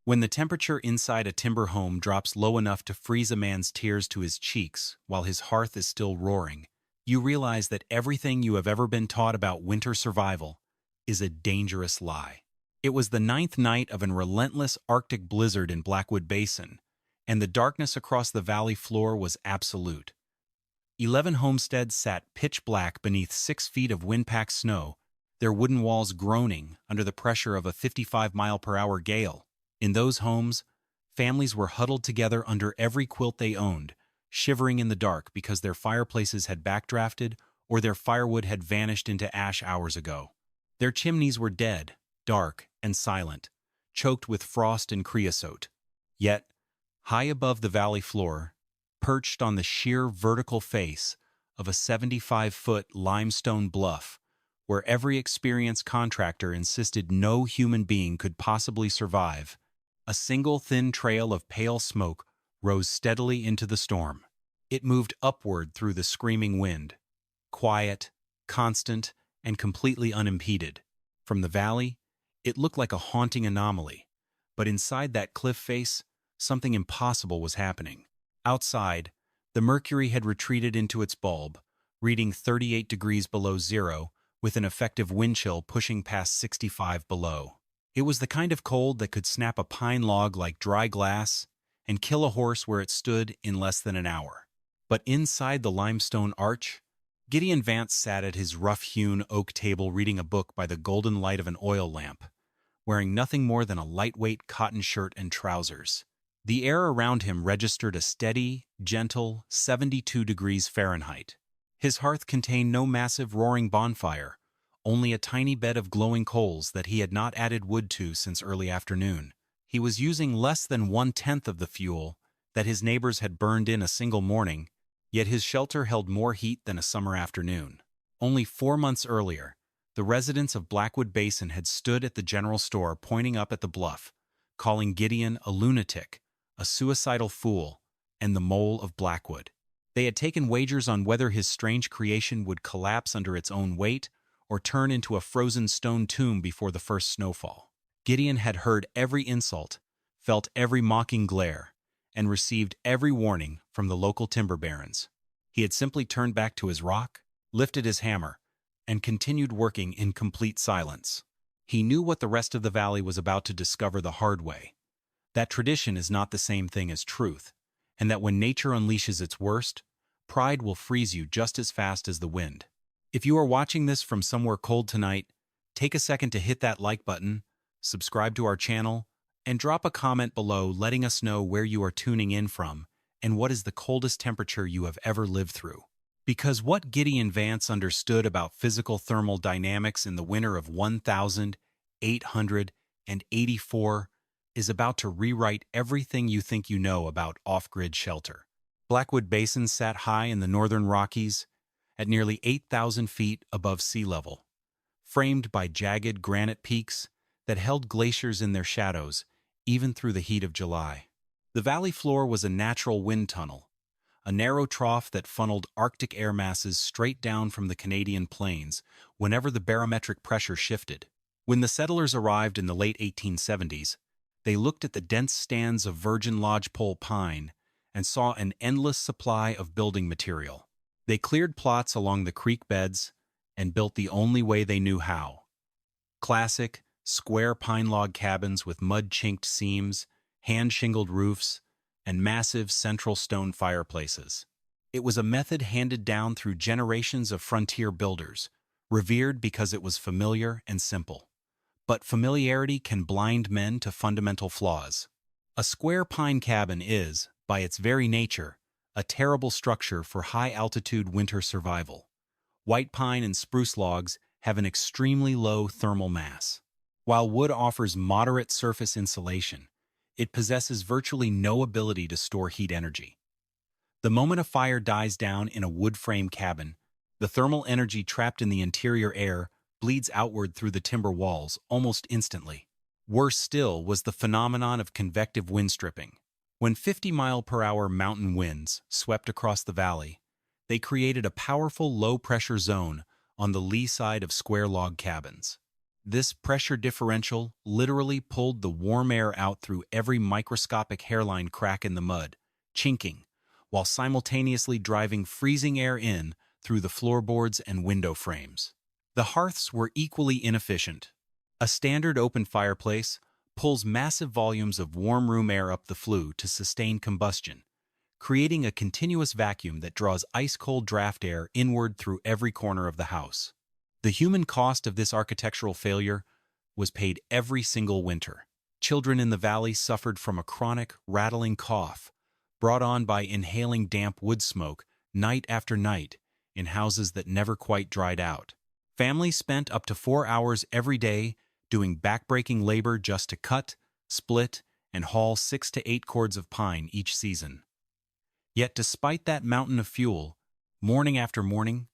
When the temperature inside a timber home drops low enough to freeze a man's tears to his cheeks while his hearth is still roaring, you realize that everything you have ever been taught about winter survival is a dangerous lie. It was the ninth night of an relentless Arctic blizzard in Blackwood Basin, and the darkness across the valley floor was absolute. 11 homesteads sat pitch black beneath 6 feet of wind-packed snow, their wooden walls groaning under the pressure of a 55-mile-per-hour gale. In those homes, families were huddled together under every quilt they owned, shivering in the dark because their fireplaces had backdrafted or their firewood had vanished into ash hours ago. Their chimneys were dead, dark, and silent, choked with frost and creosote. Yet, high above the valley floor, perched on the sheer vertical face of a 75-foot limestone bluff, where every experienced contractor insisted no human being could possibly survive, a single thin trail of pale smoke rose steadily into the storm. It moved upward through the screaming wind, quiet, constant, and completely unimpeded. From the valley, it looked like a haunting anomaly, but inside that cliff face, something impossible was happening. Outside, the mercury had retreated into its bulb, reading 38 degrees below zero, with an effective wind chill pushing past 65 below. It was the kind of cold that could snap a pine log like dry glass and kill a horse where it stood in less than an hour. But inside the limestone arch, Gideon Vance sat at his rough-hewn oak table reading a book by the golden light of an oil lamp, wearing nothing more than a lightweight cotton shirt and trousers. The air around him registered a steady, gentle 72 degrees Fahrenheit. His hearth contained no massive roaring bonfire, only a tiny bed of glowing coals that he had not added wood to since early afternoon. He was using less than 1/10 of the fuel that his neighbors had burned in a single morning, yet his shelter held more heat than a summer afternoon. Only 4 months earlier, the residents of Blackwood Basin had stood at the general store pointing up at the bluff, calling Gideon a lunatic, a suicidal fool, and the Mole of Blackwood. They had taken wagers on whether his strange creation would collapse under its own weight or turn into a frozen stone tomb before the first snowfall. Gideon had heard every insult, felt every mocking glare, and received every warning from the local timber barons. He had simply turned back to his rock, lifted his hammer, and continued working in complete silence. He knew what the rest of the valley was about to discover the hard way, that tradition is not the same thing as truth, and that when nature unleashes its worst, pride will freeze you just as fast as the wind. If you are watching this from somewhere cold tonight, take a second to hit that like button, subscribe to our channel, and drop a comment below letting us know where you are tuning in from and what is the coldest temperature you have ever lived through. Because what Gideon Vance understood about physical thermal dynamics in the winter of 1884 is about to rewrite everything you think you know about off-grid shelter. Blackwood Basin sat high in the northern Rockies, at nearly 8,000 feet above sea level, framed by jagged granite peaks that held glaciers in their shadows even through the heat of July. The valley floor was a natural wind tunnel, a narrow trough that funneled Arctic air masses straight down from the Canadian plains whenever the barometric pressure shifted. When the settlers arrived in the late 1870s, they looked at the dense stands of virgin lodgepole pine and saw an endless supply of building material. They cleared plots along the creek beds and built the only way they knew how. Classic, square pine log cabins with mud-chinked seams, hand-shingled roofs, and massive central stone fireplaces. It was a method handed down through generations of frontier builders, revered because it was familiar and simple. But familiarity can blind men to fundamental flaws. A square pine cabin is, by its very nature, a terrible structure for high-altitude winter survival. White pine and spruce logs have an extremely low thermal mass. While wood offers moderate surface insulation, it possesses virtually no ability to store heat energy. The moment a fire dies down in a wood frame cabin, the thermal energy trapped in the interior air bleeds outward through the timber walls almost instantly. Worse still was the phenomenon of convective wind stripping. When 50-mile-per-hour mountain winds swept across the valley, they created a powerful low-pressure zone on the lee side of square log cabins. This pressure differential literally pulled the warm air out through every microscopic hairline crack in the mud, chinking, while simultaneously driving freezing air in through the floorboards and window frames. The hearths were equally inefficient. A standard open fireplace pulls massive volumes of warm room air up the flue to sustain combustion, creating a continuous vacuum that draws ice-cold draft air inward through every corner of the house. The human cost of this architectural failure was paid every single winter. Children in the valley suffered from a chronic, rattling cough, brought on by inhaling damp wood smoke night after night in houses that never quite dried out. Families spent up to 4 hours every day doing backbreaking labor just to cut, split, and haul 6 to 8 cords of pine each season. Yet despite that mountain of fuel, morning after morning,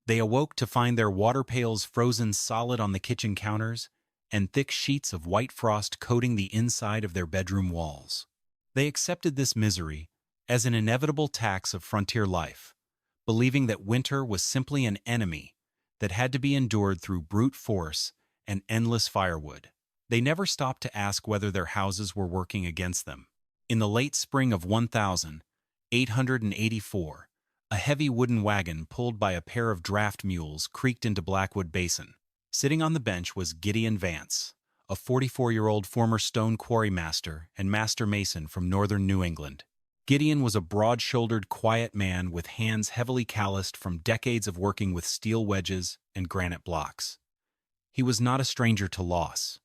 they awoke to find their water pails frozen solid on the kitchen counters and thick sheets of white frost coating the inside of their bedroom walls. They accepted this misery as an inevitable tax of frontier life, believing that winter was simply an enemy that had to be endured through brute force and endless firewood. They never stopped to ask whether their houses were working against them. In the late spring of 1884, a heavy wooden wagon pulled by a pair of draft mules creaked into Blackwood Basin. Sitting on the bench was Gideon Vance, a 44-year-old former stone quarry master and master mason from northern New England. Gideon was a broad-shouldered, quiet man with hands heavily calloused from decades of working with steel wedges and granite blocks. He was not a stranger to loss.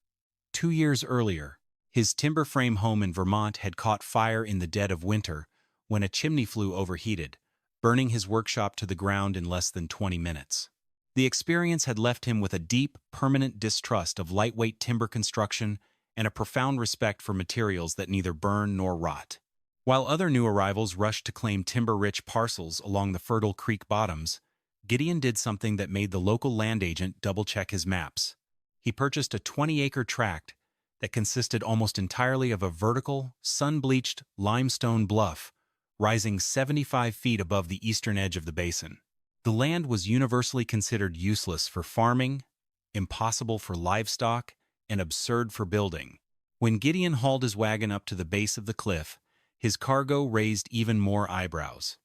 2 years earlier, his timber frame home in Vermont had caught fire in the dead of winter when a chimney flue overheated, burning his workshop to the ground in less than 20 minutes. The experience had left him with a deep, permanent distrust of lightweight timber construction and a profound respect for materials that neither burn nor rot. While other new arrivals rushed to claim timber-rich parcels along the fertile creek bottoms, Gideon did something that made the local land agent double-check his maps. He purchased a 20-acre tract that consisted almost entirely of a vertical, sun-bleached limestone bluff rising 75 feet above the eastern edge of the basin. The land was universally considered useless for farming, impossible for livestock, and absurd for building. When Gideon hauled his wagon up to the base of the cliff, his cargo raised even more eyebrows.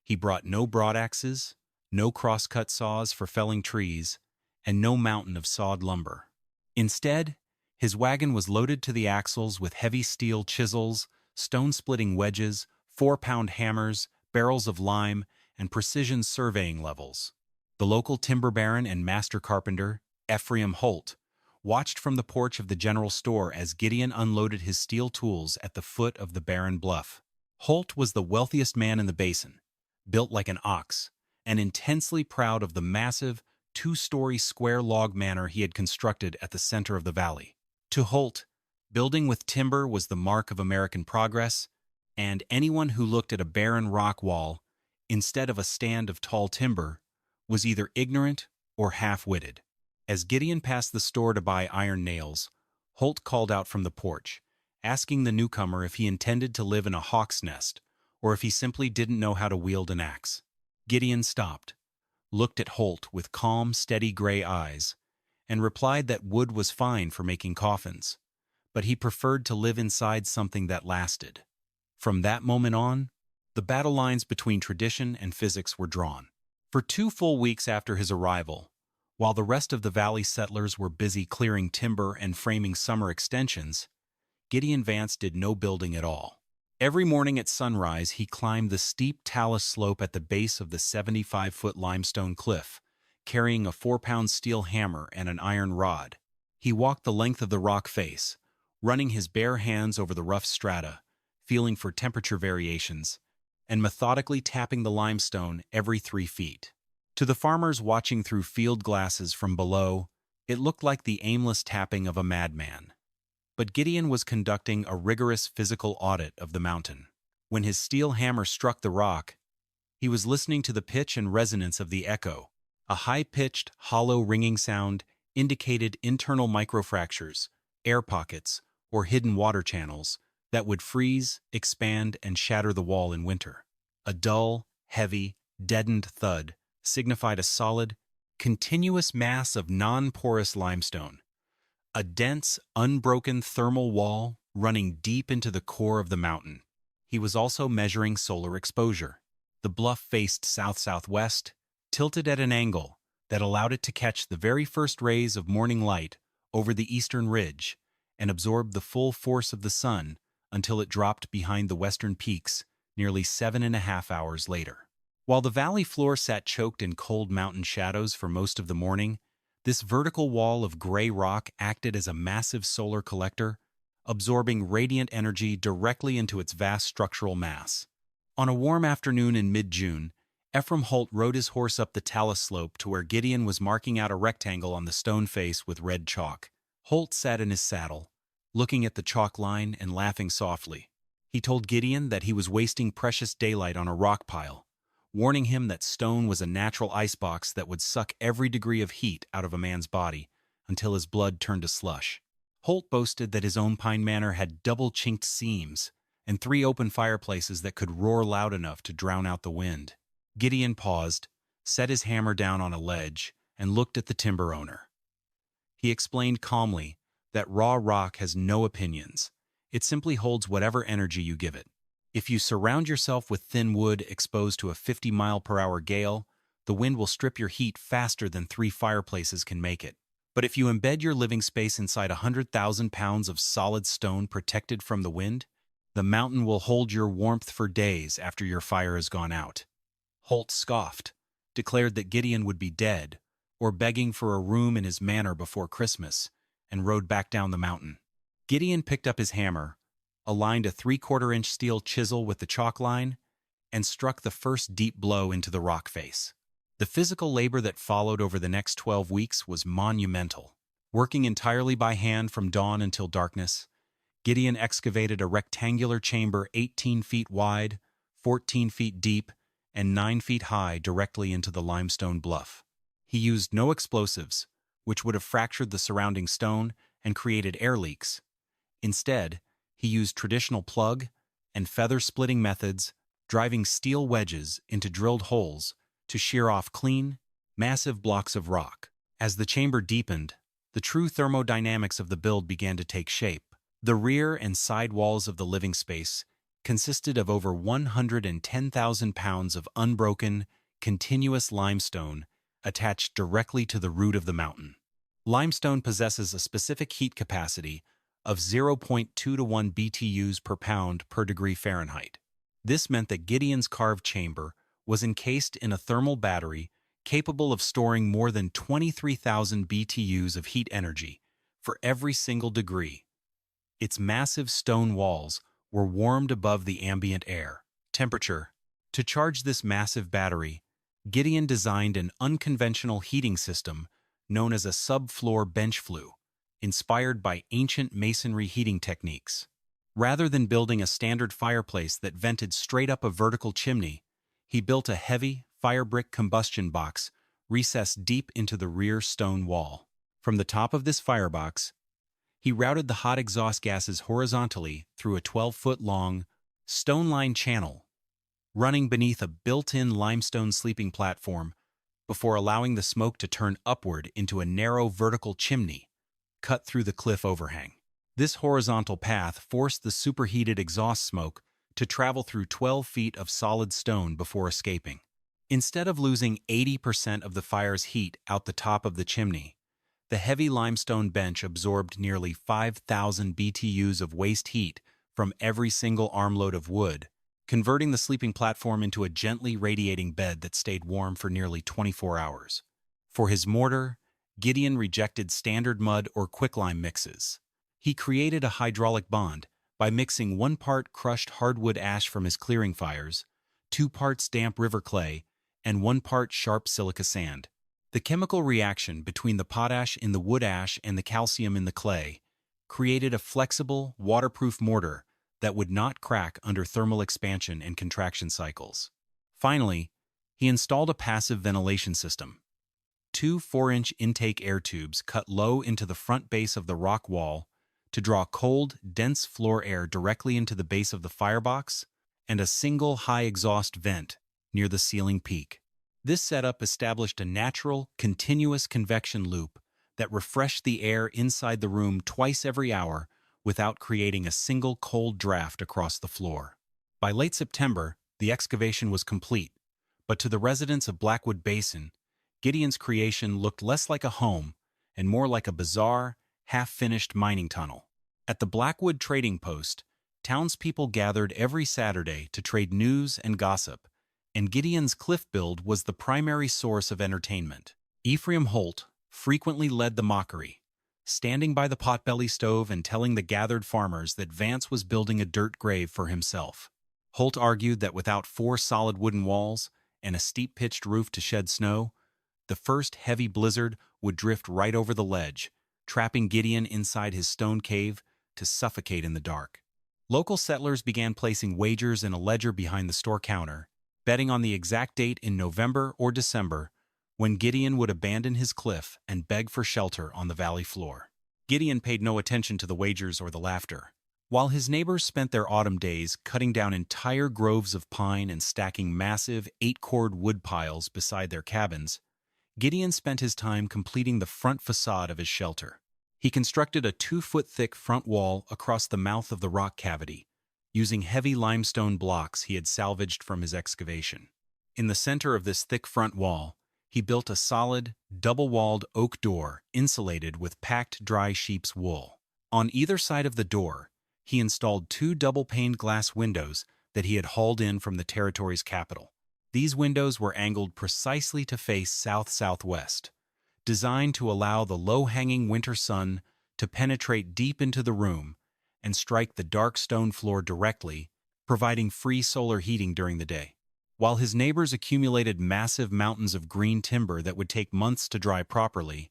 He brought no broadaxes, no crosscut saws for felling trees, and no mountain of sawed lumber. Instead, his wagon was loaded to the axles with heavy steel chisels, stone-splitting wedges, 4-pound hammers, barrels of lime, and precision surveying levels. The local timber baron and master carpenter, Ephraim Holt, watched from the porch of the general store as Gideon unloaded his steel tools at the foot of the barren bluff. Holt was the wealthiest man in the basin, built like an ox, and intensely proud of the massive, 2-story square log manor he had constructed at the center of the valley. To Holt, building with timber was the mark of American progress, and anyone who looked at a barren rock wall instead of a stand of tall timber was either ignorant or half-witted. As Gideon passed the store to buy iron nails, Holt called out from the porch, asking the newcomer if he intended to live in a hawk's nest or if he simply didn't know how to wield an axe. Gideon stopped, looked at Holt with calm, steady gray eyes, and replied that wood was fine for making coffins, but he preferred to live inside something that lasted. From that moment on, the battle lines between tradition and physics were drawn. For 2 full weeks after his arrival, while the rest of the valley settlers were busy clearing timber and framing summer extensions, Gideon Vance did no building at all. Every morning at sunrise, he climbed the steep talus slope at the base of the 75-foot limestone cliff, carrying a 4-pound steel hammer and an iron rod. He walked the length of the rock face, running his bare hands over the rough strata, feeling for temperature variations, and methodically tapping the limestone every 3 feet. To the farmers watching through field glasses from below, it looked like the aimless tapping of a madman. But Gideon was conducting a rigorous physical audit of the mountain. When his steel hammer struck the rock, he was listening to the pitch and resonance of the echo. A high-pitched, hollow ringing sound indicated internal microfractures, air pockets, or hidden water channels that would freeze, expand, and shatter the wall in winter. A dull, heavy, deadened thud signified a solid, continuous mass of non-porous limestone, a dense, unbroken thermal wall running deep into the core of the mountain. He was also measuring solar exposure. The bluff faced south-southwest, tilted at an angle that allowed it to catch the very first rays of morning light over the eastern ridge and absorb the full force of the sun until it dropped behind the western peaks nearly 7.5 hours later. While the valley floor sat choked in cold mountain shadows for most of the morning, this vertical wall of gray rock acted as a massive solar collector, absorbing radiant energy directly into its vast structural mass. On a warm afternoon in mid-June, Ephraim Holt rode his horse up the talus slope to where Gideon was marking out a rectangle on the stone face with red chalk. Holt sat in his saddle, looking at the chalk line and laughing softly. He told Gideon that he was wasting precious daylight on a rock pile, warning him that stone was a natural icebox that would suck every degree of heat out of a man's body until his blood turned to slush. Holt boasted that his own pine manor had double-chinked seams and 3 open fireplaces that could roar loud enough to drown out the wind. Gideon paused, set his hammer down on a ledge, and looked at the timber owner. He explained calmly that raw rock has no opinions. It simply holds whatever energy you give it. If you surround yourself with thin wood exposed to a 50-mile-per-hour gale, the wind will strip your heat faster than 3 fireplaces can make it. But if you embed your living space inside 100,000 pounds of solid stone protected from the wind, the mountain will hold your warmth for days after your fire has gone out. Holt scoffed, declared that Gideon would be dead or begging for a room in his manor before Christmas, and rode back down the mountain. Gideon picked up his hammer, aligned a 3/4-inch steel chisel with the chalk line, and struck the first deep blow into the rock face. The physical labor that followed over the next 12 weeks was monumental. Working entirely by hand from dawn until darkness, Gideon excavated a rectangular chamber 18 feet wide, 14 feet deep, and 9 feet high directly into the limestone bluff. He used no explosives, which would have fractured the surrounding stone and created air leaks. Instead, he used traditional plug and feather-splitting methods, driving steel wedges into drilled holes to shear off clean, massive blocks of rock. As the chamber deepened, the true thermodynamics of the build began to take shape. The rear and side walls of the living space consisted of over 110,000 pounds of unbroken, continuous limestone attached directly to the root of the mountain. Limestone possesses a specific heat capacity of 0.2 to 1 BTUs per pound per degree Fahrenheit. This meant that Gideon's carved chamber was encased in a thermal battery capable of storing more than 23,000 BTUs of heat energy for every single degree. Its massive stone walls were warmed above the ambient air temperature. To charge this massive battery, Gideon designed an unconventional heating system known as a subfloor bench flue, inspired by ancient masonry heating techniques. Rather than building a standard fireplace that vented straight up a vertical chimney, he built a heavy, fire-brick combustion box recessed deep into the rear stone wall. From the top of this firebox, he routed the hot exhaust gases horizontally through a 12-foot-long, stone-lined channel, running beneath a built-in limestone sleeping platform before allowing the smoke to turn upward into a narrow vertical chimney cut through the cliff overhang. This horizontal path forced the superheated exhaust smoke to travel through 12 feet of solid stone before escaping. Instead of losing 80% of the fire's heat out the top of the chimney, the heavy limestone bench absorbed nearly 5,000 BTUs of waste heat from every single armload of wood, converting the sleeping platform into a gently radiating bed that stayed warm for nearly 24 hours. For his mortar, Gideon rejected standard mud or quicklime mixes. He created a hydraulic bond by mixing 1 part crushed hardwood ash from his clearing fires, 2 parts damp river clay, and 1 part sharp silica sand. The chemical reaction between the potash in the wood ash and the calcium in the clay created a flexible, waterproof mortar that would not crack under thermal expansion and contraction cycles. Finally, he installed a passive ventilation system. 2 4-inch intake air tubes cut low into the front base of the rock wall to draw cold, dense floor air directly into the base of the firebox, and a single high exhaust vent near the ceiling peak. This setup established a natural, continuous convection loop that refreshed the air inside the room twice every hour without creating a single cold draft across the floor. By late September, the excavation was complete, but to the residents of Blackwood Basin, Gideon's creation looked less like a home and more like a bizarre, half-finished mining tunnel. At the Blackwood trading post, townspeople gathered every Saturday to trade news and gossip, and Gideon's cliff build was the primary source of entertainment. Ephraim Holt frequently led the mockery, standing by the potbelly stove and telling the gathered farmers that Vance was building a dirt grave for himself. Holt argued that without 4 solid wooden walls and a steep-pitched roof to shed snow, the first heavy blizzard would drift right over the ledge, trapping Gideon inside his stone cave to suffocate in the dark. Local settlers began placing wagers in a ledger behind the store counter, betting on the exact date in November or December when Gideon would abandon his cliff and beg for shelter on the valley floor. Gideon paid no attention to the wagers or the laughter. While his neighbors spent their autumn days cutting down entire groves of pine and stacking massive 8-cord wood piles beside their cabins, Gideon spent his time completing the front facade of his shelter. He constructed a 2-foot-thick front wall across the mouth of the rock cavity, using heavy limestone blocks he had salvaged from his excavation. In the center of this thick front wall, he built a solid, double-walled oak door insulated with packed dry sheep's wool. On either side of the door, he installed 2 double-paned glass windows that he had hauled in from the territory's capital. These windows were angled precisely to face south-southwest, designed to allow the low-hanging winter sun to penetrate deep into the room and strike the dark stone floor directly, providing free solar heating during the day. While his neighbors accumulated massive mountains of green timber that would take months to dry properly,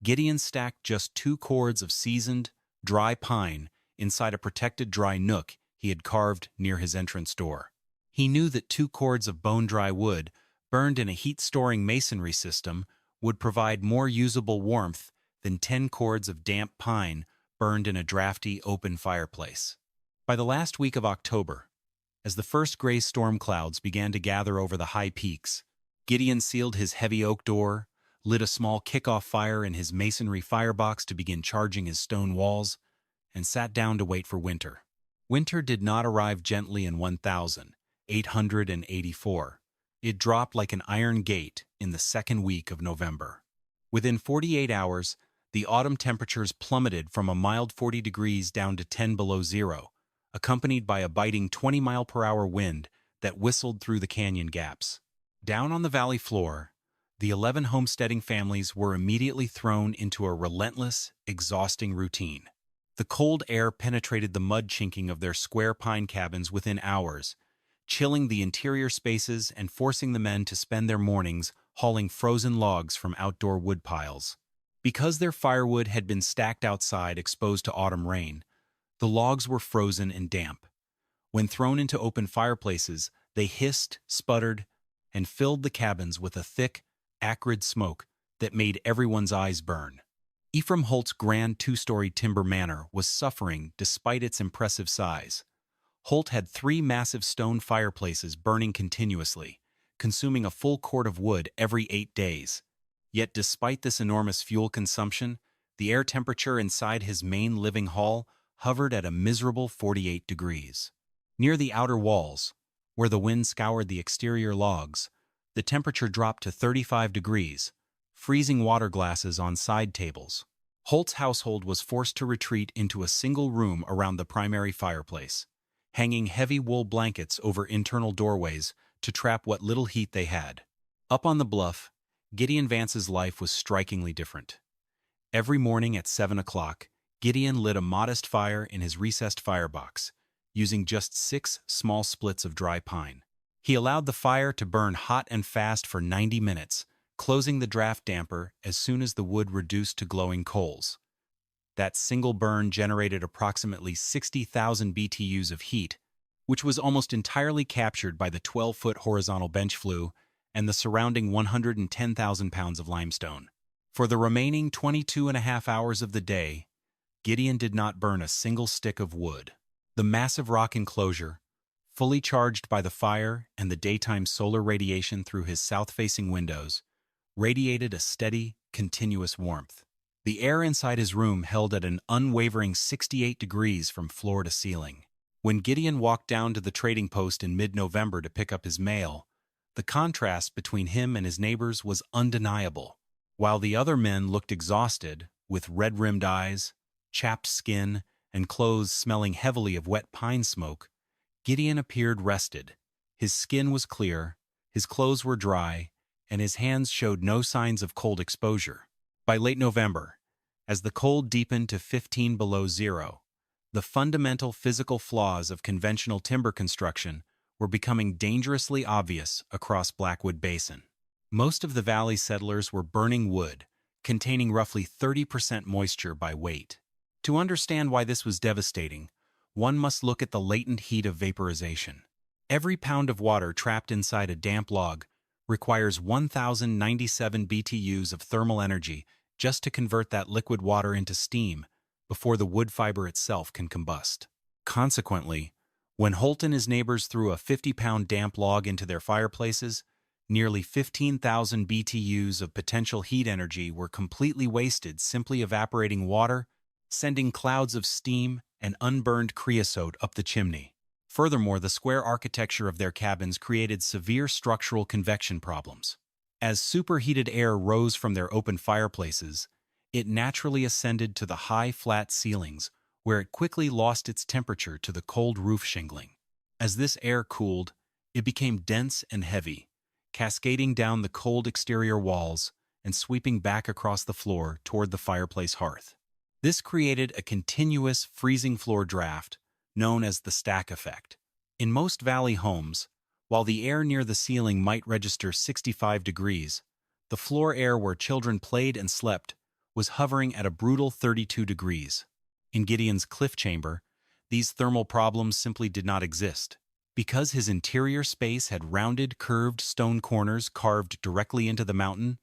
Gideon stacked just 2 cords of seasoned, dry pine inside a protected dry nook he had carved near his entrance door. He knew that 2 cords of bone-dry wood, burned in a heat-storing masonry system, would provide more usable warmth than 10 cords of damp pine burned in a drafty open fireplace. By the last week of October, as the first gray storm clouds began to gather over the high peaks, Gideon sealed his heavy oak door, lit a small kickoff fire in his masonry firebox to begin charging his stone walls, and sat down to wait for winter. Winter did not arrive gently in 1884. It dropped like an iron gate in the second week of November. Within 48 hours, the autumn temperatures plummeted from a mild 40 degrees down to 10 below zero, accompanied by a biting 20-mile-per-hour wind that whistled through the canyon gaps. Down on the valley floor, the 11 homesteading families were immediately thrown into a relentless, exhausting routine. The cold air penetrated the mud chinking of their square pine cabins within hours, chilling the interior spaces and forcing the men to spend their mornings hauling frozen logs from outdoor wood piles. Because their firewood had been stacked outside exposed to autumn rain, the logs were frozen and damp. When thrown into open fireplaces, they hissed, sputtered, and filled the cabins with a thick, acrid smoke that made everyone's eyes burn. Ephraim Holt's grand 2-story timber manor was suffering despite its impressive size. Holt had 3 massive stone fireplaces burning continuously, consuming a full cord of wood every 8 days. Yet despite this enormous fuel consumption, the air temperature inside his main living hall hovered at a miserable 48 degrees. Near the outer walls, where the wind scoured the exterior logs, the temperature dropped to 35 degrees, freezing water glasses on side tables. Holt's household was forced to retreat into a single room around the primary fireplace, hanging heavy wool blankets over internal doorways to trap what little heat they had. Up on the bluff, Gideon Vance's life was strikingly different. Every morning at 7 o'clock, Gideon lit a modest fire in his recessed firebox, using just 6 small splits of dry pine. He allowed the fire to burn hot and fast for 90 minutes, closing the draft damper as soon as the wood reduced to glowing coals. That single burn generated approximately 60,000 BTUs of heat, which was almost entirely captured by the 12-foot horizontal bench flue and the surrounding 110,000 pounds of limestone. For the remaining 22.5 hours of the day, Gideon did not burn a single stick of wood. The massive rock enclosure, fully charged by the fire and the daytime solar radiation through his south-facing windows, radiated a steady, continuous warmth. The air inside his room held at an unwavering 68 degrees from floor to ceiling. When Gideon walked down to the trading post in mid-November to pick up his mail, the contrast between him and his neighbors was undeniable. While the other men looked exhausted, with red-rimmed eyes, chapped skin, and clothes smelling heavily of wet pine smoke, Gideon appeared rested. His skin was clear, his clothes were dry, and his hands showed no signs of cold exposure. By late November, as the cold deepened to 15 below zero, the fundamental physical flaws of conventional timber construction were becoming dangerously obvious across Blackwood Basin. Most of the valley settlers were burning wood, containing roughly 30% moisture by weight. To understand why this was devastating, one must look at the latent heat of vaporization. Every pound of water trapped inside a damp log requires 1,097 BTUs of thermal energy just to convert that liquid water into steam before the wood fiber itself can combust. Consequently, when Holt and his neighbors threw a 50-pound damp log into their fireplaces, nearly 15,000 BTUs of potential heat energy were completely wasted simply evaporating water, sending clouds of steam and unburned creosote up the chimney. Furthermore, the square architecture of their cabins created severe structural convection problems. As superheated air rose from their open fireplaces, it naturally ascended to the high, flat ceilings, where it quickly lost its temperature to the cold roof shingling. As this air cooled, it became dense and heavy, cascading down the cold exterior walls and sweeping back across the floor toward the fireplace hearth. This created a continuous freezing floor draft known as the stack effect. In most valley homes, while the air near the ceiling might register 65 degrees, the floor air where children played and slept was hovering at a brutal 32 degrees. In Gideon's cliff chamber, these thermal problems simply did not exist. Because his interior space had rounded, curved stone corners carved directly into the mountain,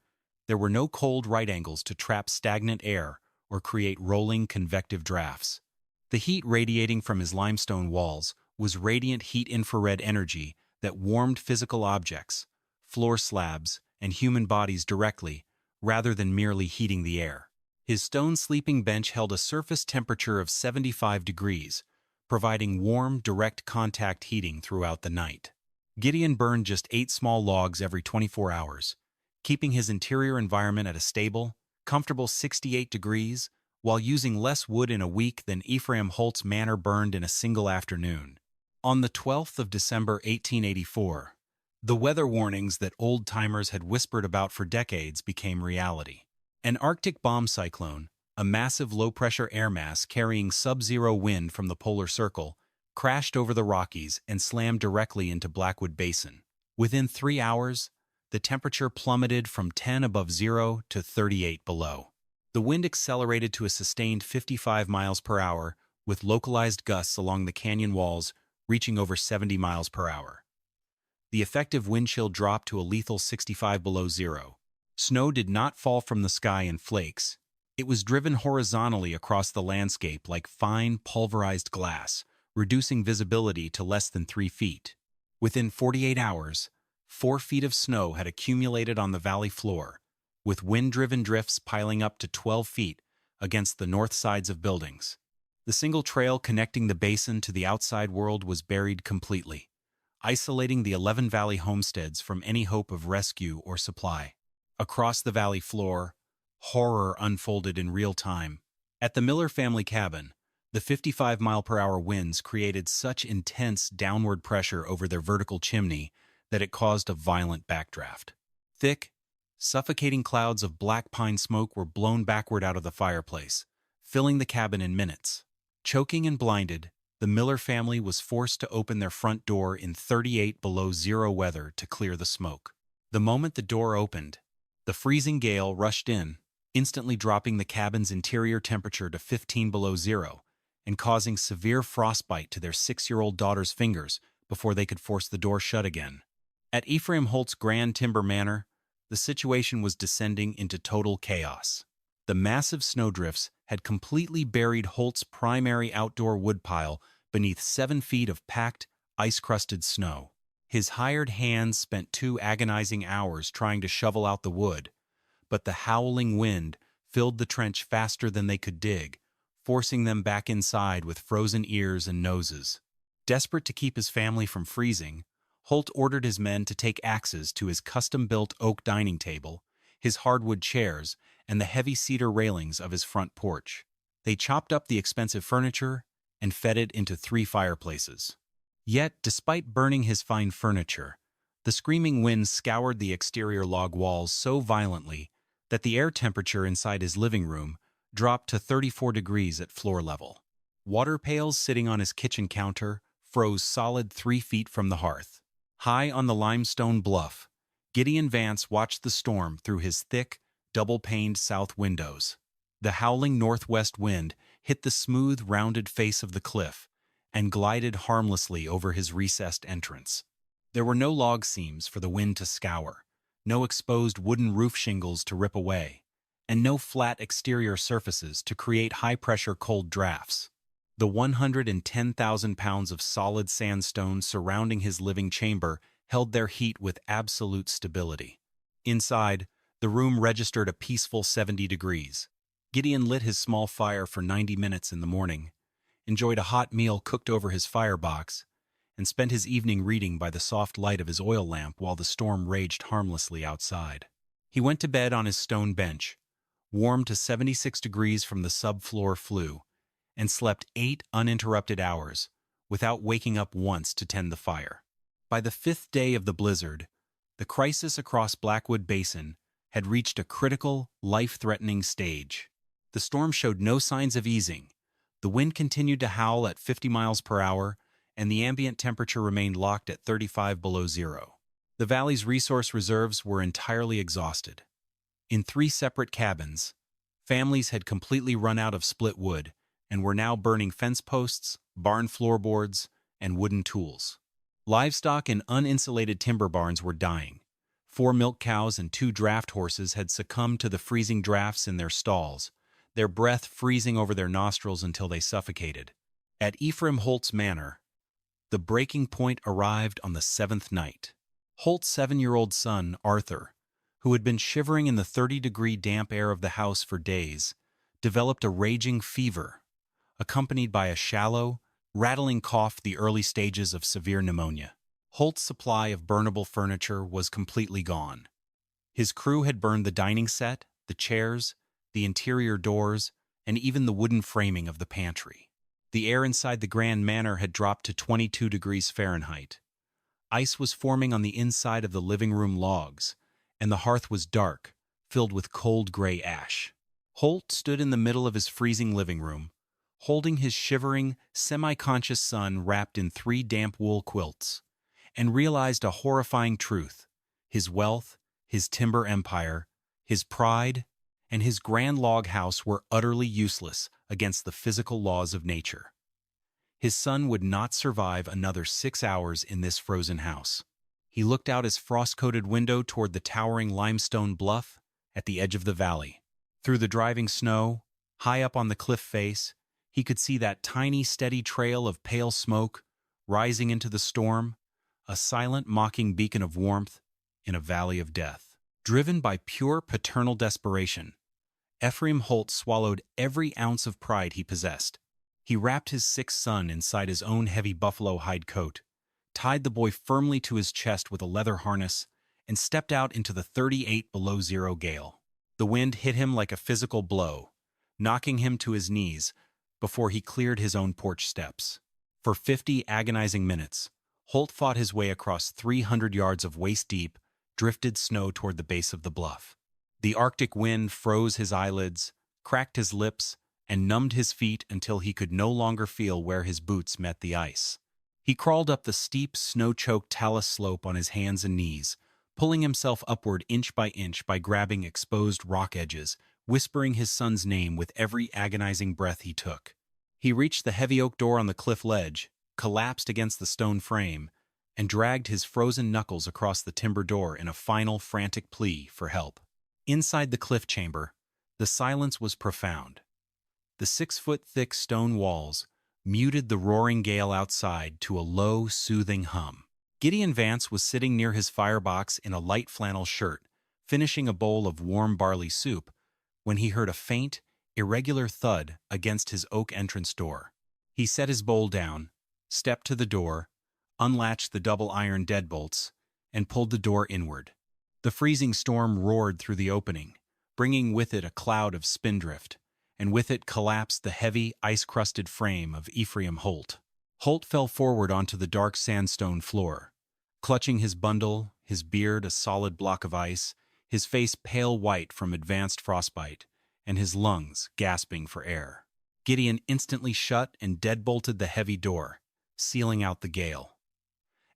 there were no cold right angles to trap stagnant air or create rolling convective drafts. The heat radiating from his limestone walls was radiant heat infrared energy that warmed physical objects, floor slabs, and human bodies directly, rather than merely heating the air. His stone sleeping bench held a surface temperature of 75 degrees, providing warm, direct contact heating throughout the night. Gideon burned just 8 small logs every 24 hours, keeping his interior environment at a stable, comfortable 68 degrees, while using less wood in a week than Ephraim Holt's manor burned in a single afternoon. On the 12th of December 1884, the weather warnings that old-timers had whispered about for decades became reality. An Arctic bomb cyclone, a massive low-pressure air mass carrying sub-zero wind from the polar circle, crashed over the Rockies and slammed directly into Blackwood Basin. Within 3 hours, the temperature plummeted from 10 above zero to 38 below. The wind accelerated to a sustained 55 miles per hour, with localized gusts along the canyon walls reaching over 70 miles per hour. The effective wind chill dropped to a lethal 65 below zero. Snow did not fall from the sky in flakes. It was driven horizontally across the landscape like fine, pulverized glass, reducing visibility to less than 3 feet. Within 48 hours, 4 feet of snow had accumulated on the valley floor, with wind-driven drifts piling up to 12 feet against the north sides of buildings. The single trail connecting the basin to the outside world was buried completely, isolating the 11 valley homesteads from any hope of rescue or supply. Across the valley floor, horror unfolded in real time. At the Miller family cabin, the 55-mile-per-hour winds created such intense downward pressure over their vertical chimney that it caused a violent backdraft. Thick, suffocating clouds of black pine smoke were blown backward out of the fireplace, filling the cabin in minutes. Choking and blinded, the Miller family was forced to open their front door in 38 below zero weather to clear the smoke. The moment the door opened, the freezing gale rushed in, instantly dropping the cabin's interior temperature to 15 below zero and causing severe frostbite to their 6-year-old daughter's fingers before they could force the door shut again. At Ephraim Holt's Grand Timber Manor, the situation was descending into total chaos. The massive snowdrifts had completely buried Holt's primary outdoor woodpile beneath 7 feet of packed, ice-crusted snow. His hired hands spent 2 agonizing hours trying to shovel out the wood, but the howling wind filled the trench faster than they could dig, forcing them back inside with frozen ears and noses. Desperate to keep his family from freezing, Holt ordered his men to take axes to his custom-built oak dining table, his hardwood chairs, and the heavy cedar railings of his front porch. They chopped up the expensive furniture and fed it into 3 fireplaces. Yet, despite burning his fine furniture, the screaming wind scoured the exterior log walls so violently that the air temperature inside his living room dropped to 34 degrees at floor level. Water pails sitting on his kitchen counter froze solid 3 feet from the hearth. High on the limestone bluff, Gideon Vance watched the storm through his thick, double-paned south windows. The howling northwest wind hit the smooth, rounded face of the cliff and glided harmlessly over his recessed entrance. There were no log seams for the wind to scour, no exposed wooden roof shingles to rip away, and no flat exterior surfaces to create high-pressure cold drafts. The 110,000 pounds of solid sandstone surrounding his living chamber held their heat with absolute stability. Inside, the room registered a peaceful 70 degrees. Gideon lit his small fire for 90 minutes in the morning, enjoyed a hot meal cooked over his firebox, and spent his evening reading by the soft light of his oil lamp while the storm raged harmlessly outside. He went to bed on his stone bench, warmed to 76 degrees from the subfloor flue, and slept 8 uninterrupted hours without waking up once to tend the fire. By the 5th day of the blizzard, the crisis across Blackwood Basin had reached a critical, life-threatening stage. The storm showed no signs of easing. The wind continued to howl at 50 miles per hour, and the ambient temperature remained locked at 35 below zero. The valley's resource reserves were entirely exhausted. In 3 separate cabins, families had completely run out of split wood and were now burning fence posts, barn floorboards, and wooden tools. Livestock in uninsulated timber barns were dying. 4 milk cows and 2 draft horses had succumbed to the freezing drafts in their stalls, their breath freezing over their nostrils until they suffocated. At Ephraim Holt's manor, the breaking point arrived on the 7th night. Holt's 7-year-old son, Arthur, who had been shivering in the 30-degree damp air of the house for days, developed a raging fever, accompanied by a shallow, rattling cough, the early stages of severe pneumonia. Holt's supply of burnable furniture was completely gone. His crew had burned the dining set, the chairs, the interior doors, and even the wooden framing of the pantry. The air inside the Grand Manor had dropped to 22 degrees Fahrenheit. Ice was forming on the inside of the living room logs, and the hearth was dark, filled with cold gray ash. Holt stood in the middle of his freezing living room, holding his shivering, semi-conscious son wrapped in 3 damp wool quilts, and realized a horrifying truth. His wealth, his timber empire, his pride, and his grand log house were utterly useless against the physical laws of nature. His son would not survive another 6 hours in this frozen house. He looked out his frost-coated window toward the towering limestone bluff at the edge of the valley. Through the driving snow, high up on the cliff face, he could see that tiny, steady trail of pale smoke rising into the storm, a silent, mocking beacon of warmth in a valley of death. Driven by pure paternal desperation, Ephraim Holt swallowed every ounce of pride he possessed. He wrapped his 6th son inside his own heavy buffalo hide coat, tied the boy firmly to his chest with a leather harness, and stepped out into the 38 below zero gale. The wind hit him like a physical blow, knocking him to his knees before he cleared his own porch steps. For 50 agonizing minutes, Holt fought his way across 300 yards of waist-deep, drifted snow toward the base of the bluff. The Arctic wind froze his eyelids, cracked his lips, and numbed his feet until he could no longer feel where his boots met the ice. He crawled up the steep, snow-choked talus slope on his hands and knees, pulling himself upward inch by grabbing exposed rock edges, whispering his son's name with every agonizing breath he took. He reached the heavy oak door on the cliff ledge, collapsed against the stone frame, and dragged his frozen knuckles across the timber door in a final, frantic plea for help. Inside the cliff chamber, the silence was profound. The 6-foot-thick stone walls muted the roaring gale outside to a low, soothing hum. Gideon Vance was sitting near his firebox in a light flannel shirt, finishing a bowl of warm barley soup, when he heard a faint, irregular thud against his oak entrance door. He set his bowl down, stepped to the door, unlatched the double iron deadbolts, and pulled the door inward. The freezing storm roared through the opening, bringing with it a cloud of spindrift, and with it collapsed the heavy, ice-crusted frame of Ephraim Holt. Holt fell forward onto the dark sandstone floor, clutching his bundle, his beard a solid block of ice, his face pale white from advanced frostbite, and his lungs gasping for air. Gideon instantly shut and deadbolted the heavy door, sealing out the gale.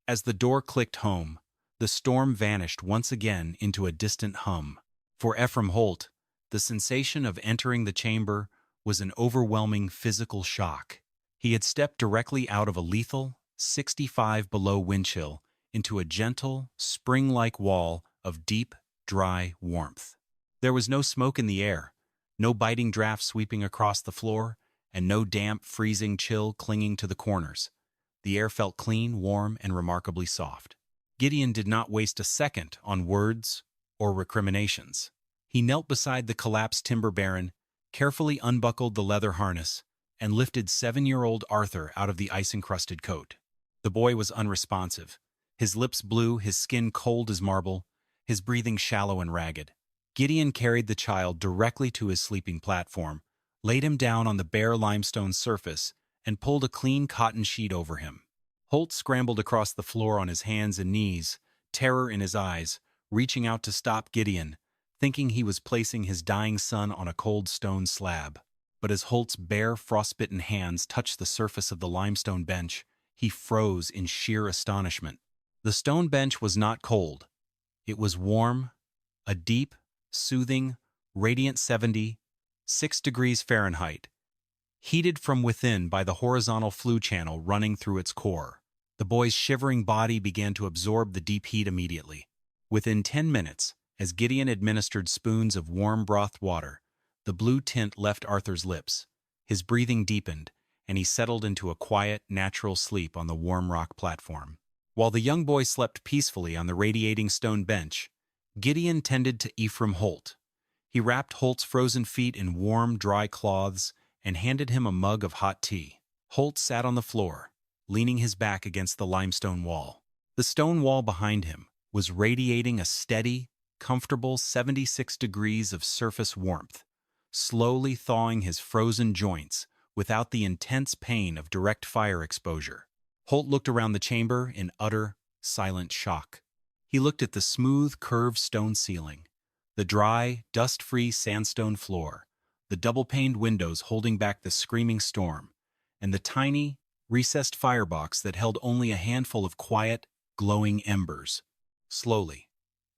As the door clicked home, the storm vanished once again into a distant hum. For Ephraim Holt, the sensation of entering the chamber was an overwhelming physical shock. He had stepped directly out of a lethal, 65 below windchill into a gentle, spring-like wall of deep, dry warmth. There was no smoke in the air, no biting draft sweeping across the floor, and no damp, freezing chill clinging to the corners. The air felt clean, warm, and remarkably soft. Gideon did not waste a second on words or recriminations. He knelt beside the collapsed timber baron, carefully unbuckled the leather harness, and lifted 7-year-old Arthur out of the ice-encrusted coat. The boy was unresponsive, his lips blue, his skin cold as marble, his breathing shallow and ragged. Gideon carried the child directly to his sleeping platform, laid him down on the bare limestone surface, and pulled a clean cotton sheet over him. Holt scrambled across the floor on his hands and knees, terror in his eyes, reaching out to stop Gideon, thinking he was placing his dying son on a cold stone slab. But as Holt's bare, frostbitten hands touched the surface of the limestone bench, he froze in sheer astonishment. The stone bench was not cold. It was warm, a deep, soothing, radiant 76 degrees Fahrenheit, heated from within by the horizontal flue channel running through its core. The boy's shivering body began to absorb the deep heat immediately. Within 10 minutes, as Gideon administered spoons of warm brothed water, the blue tint left Arthur's lips, his breathing deepened, and he settled into a quiet, natural sleep on the warm rock platform. While the young boy slept peacefully on the radiating stone bench, Gideon tended to Ephraim Holt. He wrapped Holt's frozen feet in warm, dry cloths and handed him a mug of hot tea. Holt sat on the floor, leaning his back against the limestone wall. The stone wall behind him was radiating a steady, comfortable 76 degrees of surface warmth, slowly thawing his frozen joints without the intense pain of direct fire exposure. Holt looked around the chamber in utter, silent shock. He looked at the smooth, curved stone ceiling, the dry, dust-free sandstone floor, the double-paned windows holding back the screaming storm, and the tiny, recessed firebox that held only a handful of quiet, glowing embers. Slowly,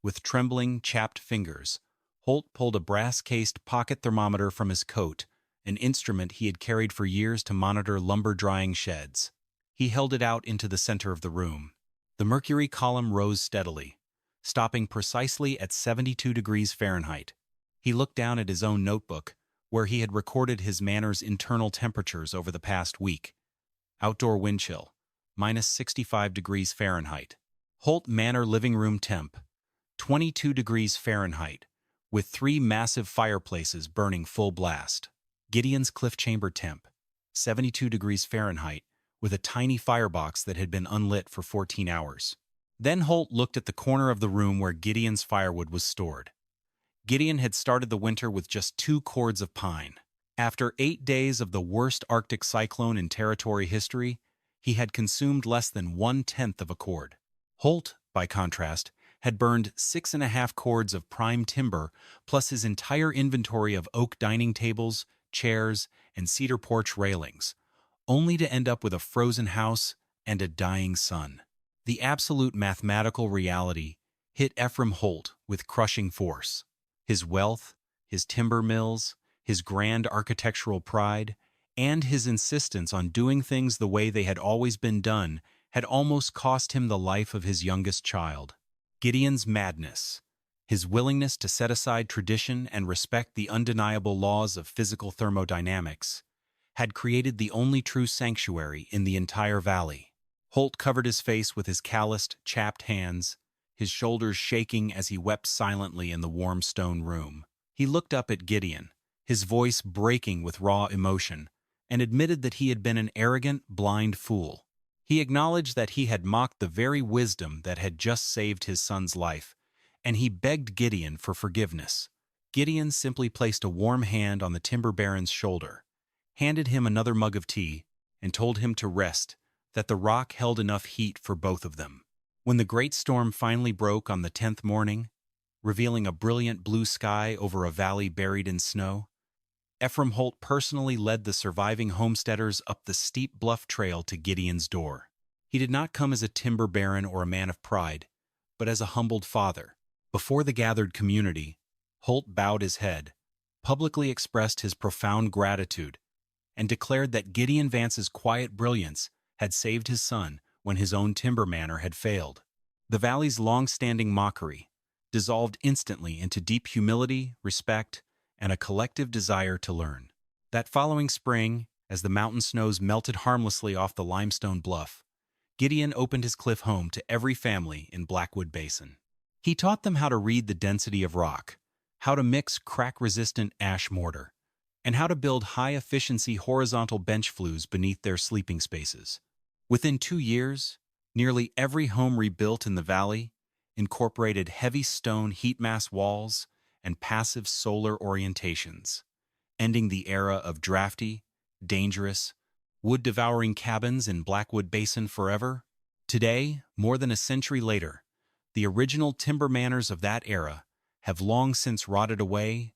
with trembling, chapped fingers, Holt pulled a brass-cased pocket thermometer from his coat, an instrument he had carried for years to monitor lumber-drying sheds. He held it out into the center of the room. The mercury column rose steadily, stopping precisely at 72 degrees Fahrenheit. He looked down at his own notebook, where he had recorded his manor's internal temperatures over the past week. Outdoor wind chill, minus 65 degrees Fahrenheit. Holt Manor living room temp, 22 degrees Fahrenheit, with 3 massive fireplaces burning full blast. Gideon's cliff chamber temp, 72 degrees Fahrenheit, with a tiny firebox that had been unlit for 14 hours. Then Holt looked at the corner of the room where Gideon's firewood was stored. Gideon had started the winter with just 2 cords of pine. After 8 days of the worst Arctic cyclone in territory history, he had consumed less than 1/10 of a cord. Holt, by contrast, had burned 6.5 cords of prime timber, plus his entire inventory of oak dining tables, chairs, and cedar porch railings, only to end up with a frozen house and a dying son. The absolute mathematical reality hit Ephraim Holt with crushing force. His wealth, his timber mills, his grand architectural pride, and his insistence on doing things the way they had always been done had almost cost him the life of his youngest child. Gideon's madness, his willingness to set aside tradition and respect the undeniable laws of physical thermodynamics, had created the only true sanctuary in the entire valley. Holt covered his face with his calloused, chapped hands, his shoulders shaking as he wept silently in the warm stone room. He looked up at Gideon, his voice breaking with raw emotion, and admitted that he had been an arrogant, blind fool. He acknowledged that he had mocked the very wisdom that had just saved his son's life, and he begged Gideon for forgiveness. Gideon simply placed a warm hand on the timber baron's shoulder, handed him another mug of tea, and told him to rest, that the rock held enough heat for both of them. When the great storm finally broke on the 10th morning, revealing a brilliant blue sky over a valley buried in snow, Ephraim Holt personally led the surviving homesteaders up the steep bluff trail to Gideon's door. He did not come as a timber baron or a man of pride, but as a humbled father. Before the gathered community, Holt bowed his head, publicly expressed his profound gratitude, and declared that Gideon Vance's quiet brilliance had saved his son when his own timber manor had failed. The valley's long-standing mockery dissolved instantly into deep humility, respect, and a collective desire to learn. That following spring, as the mountain snows melted harmlessly off the limestone bluff, Gideon opened his cliff home to every family in Blackwood Basin. He taught them how to read the density of rock, how to mix crack-resistant ash mortar, and how to build high-efficiency horizontal bench flues beneath their sleeping spaces. Within 2 years, nearly every home rebuilt in the valley incorporated heavy stone heat mass walls and passive solar orientations, ending the era of drafty, dangerous, wood-devouring cabins in Blackwood Basin forever. Today, more than a century later, the original timber manors of that era have long since rotted away,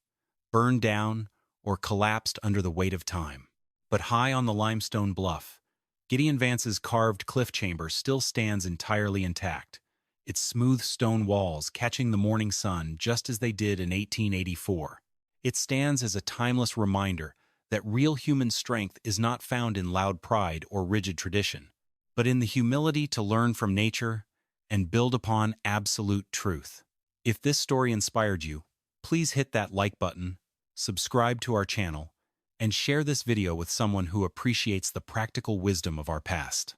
burned down, or collapsed under the weight of time. But high on the limestone bluff, Gideon Vance's carved cliff chamber still stands entirely intact, its smooth stone walls catching the morning sun just as they did in 1884. It stands as a timeless reminder that real human strength is not found in loud pride or rigid tradition, but in the humility to learn from nature and build upon absolute truth. If this story inspired you, please hit that like button, subscribe to our channel, and share this video with someone who appreciates the practical wisdom of our past.